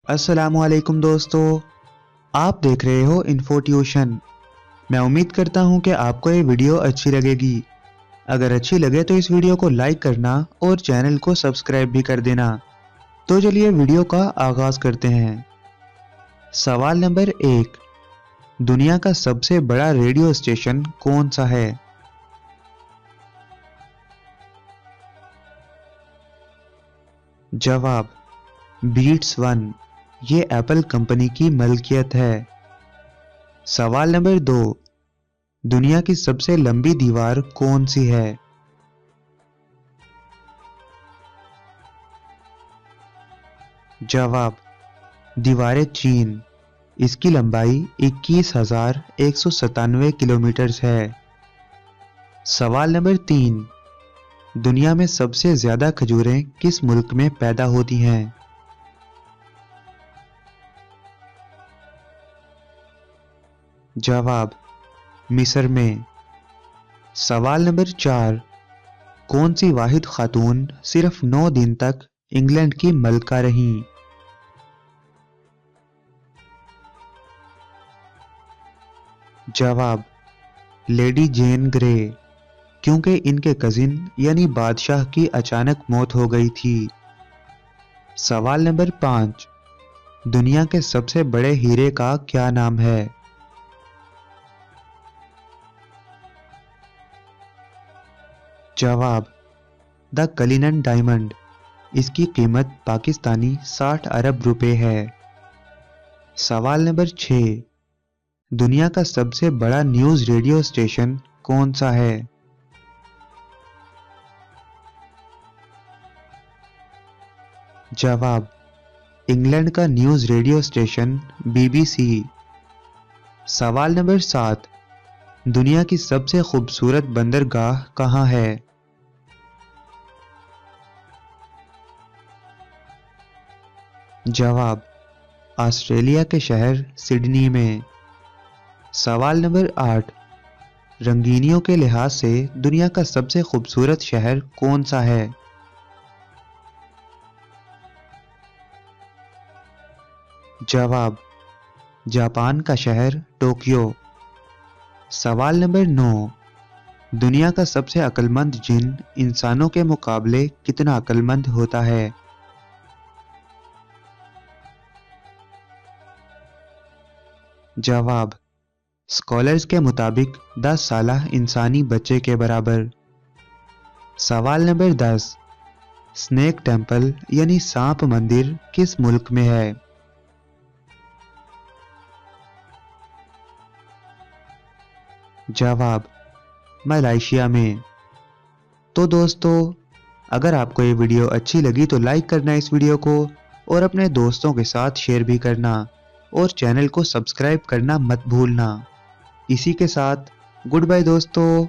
अस्सलामु अलैकुम दोस्तों, आप देख रहे हो इन्फो ट्यूशन। मैं उम्मीद करता हूँ कि आपको ये वीडियो अच्छी लगेगी। अगर अच्छी लगे तो इस वीडियो को लाइक करना और चैनल को सब्सक्राइब भी कर देना। तो चलिए वीडियो का आगाज करते हैं। सवाल नंबर 1, दुनिया का सबसे बड़ा रेडियो स्टेशन कौन सा है? जवाब बीट्स वन, ये एप्पल कंपनी की मलकियत है। सवाल नंबर 2, दुनिया की सबसे लंबी दीवार कौन सी है? जवाब दीवार चीन, इसकी लंबाई 21,197 किलोमीटर है। सवाल नंबर 3, दुनिया में सबसे ज्यादा खजूरें किस मुल्क में पैदा होती हैं? जवाब मिस्र में। सवाल नंबर 4, कौन सी वाहिद खातून सिर्फ 9 दिन तक इंग्लैंड की मलका रहीं? जवाब लेडी जेन ग्रे, क्योंकि इनके कजिन यानी बादशाह की अचानक मौत हो गई थी। सवाल नंबर 5, दुनिया के सबसे बड़े हीरे का क्या नाम है? जवाब द कलिनन डायमंड, इसकी कीमत पाकिस्तानी 60 अरब रुपए है। सवाल नंबर 6, दुनिया का सबसे बड़ा न्यूज रेडियो स्टेशन कौन सा है? जवाब इंग्लैंड का न्यूज रेडियो स्टेशन BBC। सवाल नंबर 7, दुनिया की सबसे खूबसूरत बंदरगाह कहाँ है? जवाब ऑस्ट्रेलिया के शहर सिडनी में। सवाल नंबर 8, रंगीनियों के लिहाज से दुनिया का सबसे खूबसूरत शहर कौन सा है? जवाब जापान का शहर टोक्यो। सवाल नंबर 9, दुनिया का सबसे अक्लमंद जिन इंसानों के मुकाबले कितना अक्लमंद होता है? जवाब स्कॉलर्स के मुताबिक 10 साला इंसानी बच्चे के बराबर। सवाल नंबर 10, स्नेक टेंपल यानी सांप मंदिर किस मुल्क में है? जवाब मलेशिया में। तो दोस्तों, अगर आपको ये वीडियो अच्छी लगी तो लाइक करना इस वीडियो को, और अपने दोस्तों के साथ शेयर भी करना, और चैनल को सब्सक्राइब करना मत भूलना। इसी के साथ गुड बाय दोस्तों।